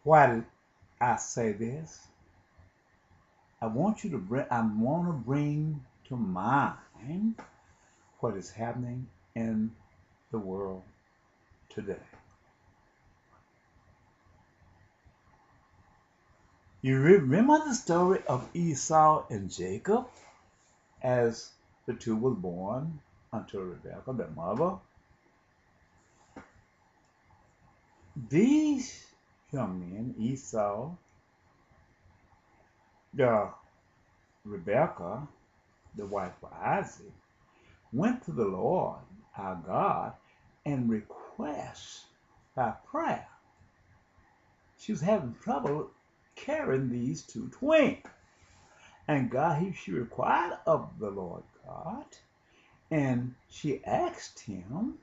Why did I say this? I want to bring to mind what is happening in the world today. You remember the story of Esau and Jacob as the two was born unto Rebekah, their mother? These young men, Esau, the Rebekah, the wife of Isaac, went to the Lord our God and request by prayer. She was having trouble carrying these two twins. And she required of the Lord God, and she asked him,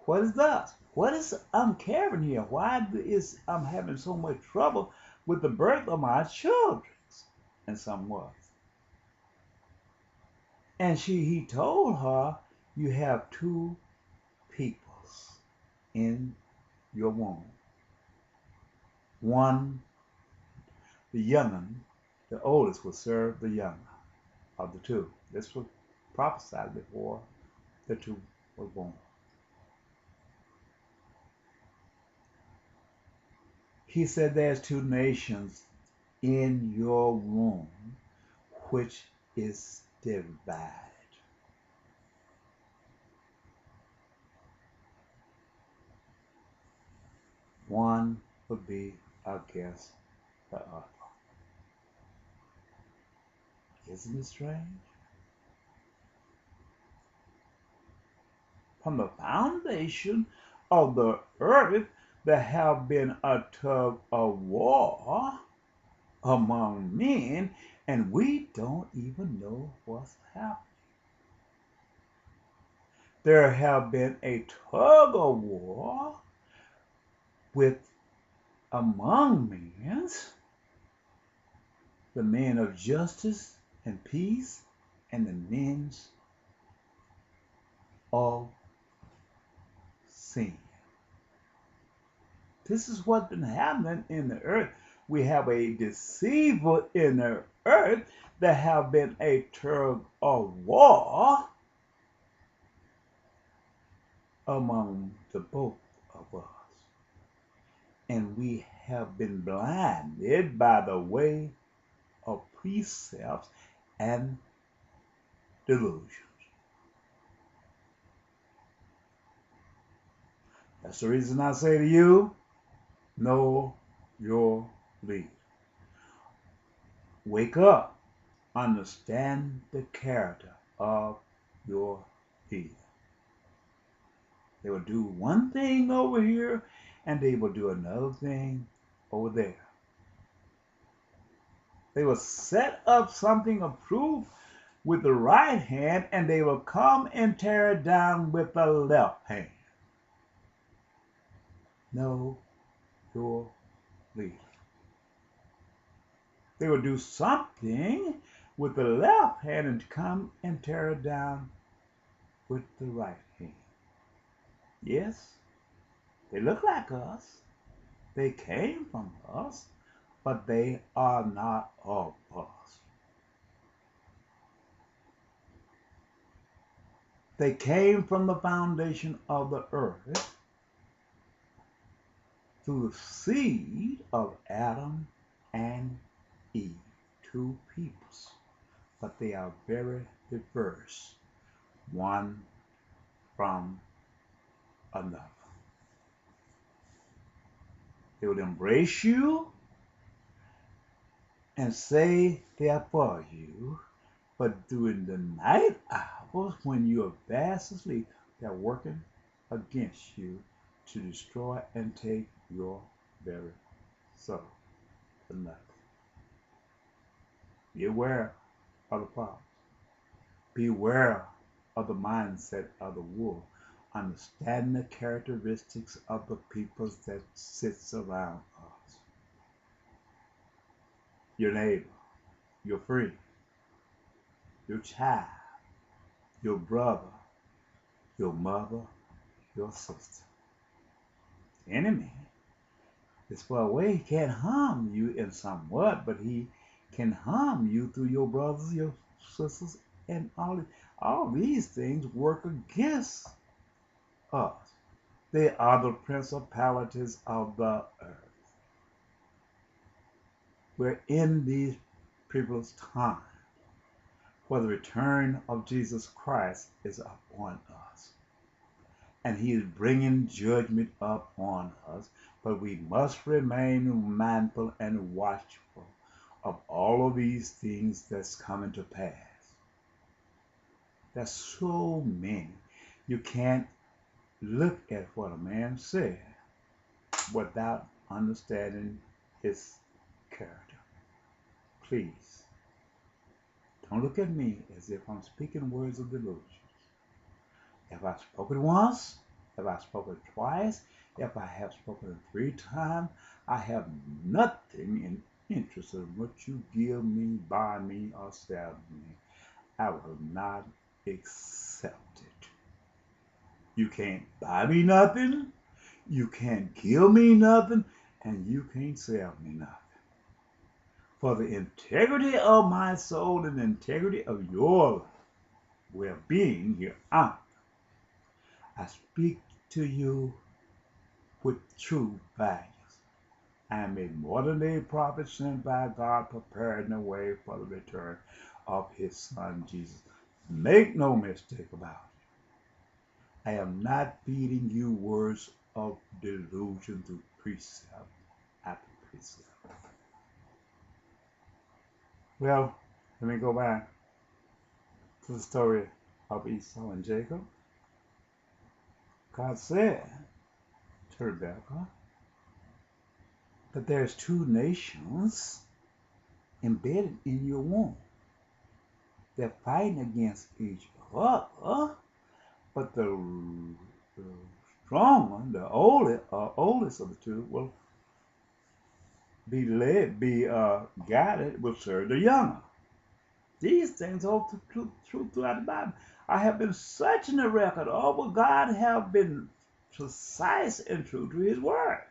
what is this? What is I'm carrying here? Why is I'm having so much trouble with the birth of my children? And some was. And he told her, you have two peoples in your womb. One, the young'un, the oldest will serve the younger of the two. This was prophesied before the two were born. He said there's two nations in your womb which is divided. One would be against the other. Isn't it strange? From the foundation of the earth, there have been a tug of war among men, and we don't even know what's happening. There have been a tug of war among men, the men of justice and peace, and the men of sin. This is what's been happening in the earth. We have a deceiver in the earth. There have been a tug of war among the both of us. And we have been blinded by the way of precepts and delusions. That's the reason I say to you, know your leader. Wake up. Understand the character of your leader. They will do one thing over here, and they will do another thing over there. They will set up something approved with the right hand, and they will come and tear it down with the left hand. Know your leader. They will do something with the left hand and come and tear it down with the right hand. Yes, they look like us. They came from us, but they are not of us. They came from the foundation of the earth through the seed of Adam and Eve, two peoples, but they are very diverse, one from another. They would embrace you and say they are for you, but during the night hours when you are fast asleep, they're working against you to destroy and take your very soul for nothing. Be aware of the problems. Beware of the mindset of the wolf. Understand the characteristics of the peoples that sits around us. Your neighbor, your friend, your child, your brother, your mother, your sister. Enemy This far away, he can't harm you in somewhat, but he can harm you through your brothers, your sisters, and all these things work against us. They are the principalities of the earth. We're in these people's time where the return of Jesus Christ is upon us. And he is bringing judgment upon us, but we must remain mindful and watchful of all of these things that's coming to pass. There's so many. You can't look at what a man said without understanding his character. Please, don't look at me as if I'm speaking words of delusion. If I've spoken once, if I've spoken twice, if I have spoken 3 times, I have nothing in interest in what you give me, buy me, or sell me. I will not accept it. You can't buy me nothing, you can't give me nothing, and you can't sell me nothing. For the integrity of my soul and the integrity of your well-being here on, I speak to you with true values. I am a modern-day prophet sent by God, preparing the way for the return of his son Jesus. Make no mistake about it. I am not feeding you words of delusion through precept after precept. Well, let me go back to the story of Esau and Jacob. God said to Rebekah that there's 2 nations embedded in your womb. They're fighting against each other, but the strong one, the oldest of the 2, will be guided, will serve the younger. These things are true throughout the Bible. I have been searching the record over. God have been precise and true to his word.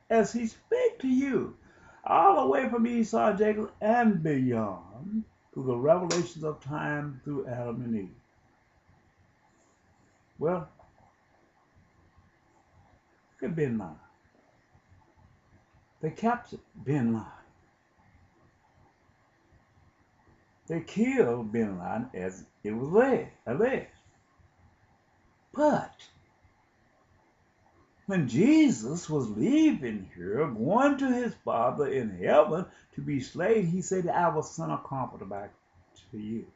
As he speaks to you, all the way from Esau, Jacob, and beyond, through the revelations of time through Adam and Eve. Well, look at Bin Laden. They captured Bin Laden. They killed Bin Laden as it was alleged. But when Jesus was leaving here, going to his Father in heaven to be slain, he said, I will send a comforter back to you.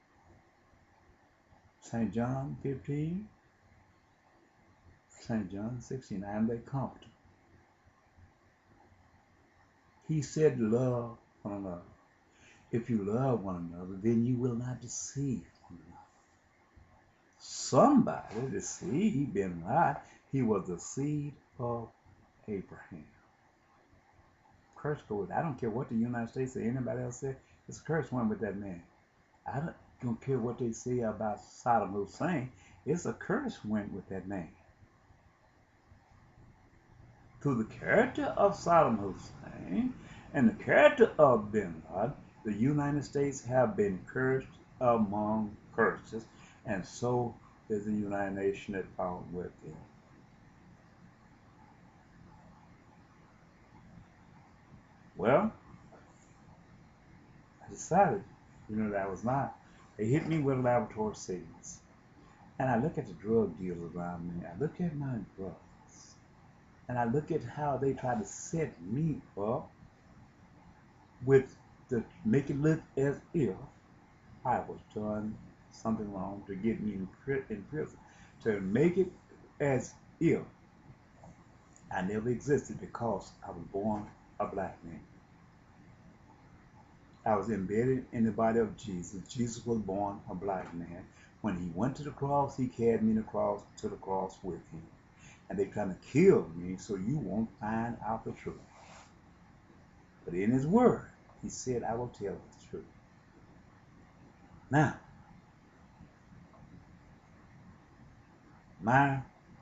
St. John 15, St. John 16, I am the comforter. He said, love one another. If you love one another, then you will not deceive one another. Somebody deceived Bin Laden. He was the seed of Abraham. Curse goes. I don't care what the United States or anybody else said. It's a curse one with that man. I don't care what they say about Saddam Hussein. It's a curse went with that man. Through the character of Saddam Hussein and the character of Bin Laden, the United States have been cursed among curses, and so is the United Nations that found with them. Well, I decided, that I was not. They hit me with laboratory savings. And I look at the drug dealers around me. I look at my brothers. And I look at how they try to set me up with to make it look as if I was doing something wrong to get me in prison. To make it as if I never existed because I was born a black man. I was embedded in the body of Jesus. Jesus was born a black man. When he went to the cross, he carried me to the cross with him. And they're trying to kill me so you won't find out the truth. But in his word, he said, I will tell the truth. Now, my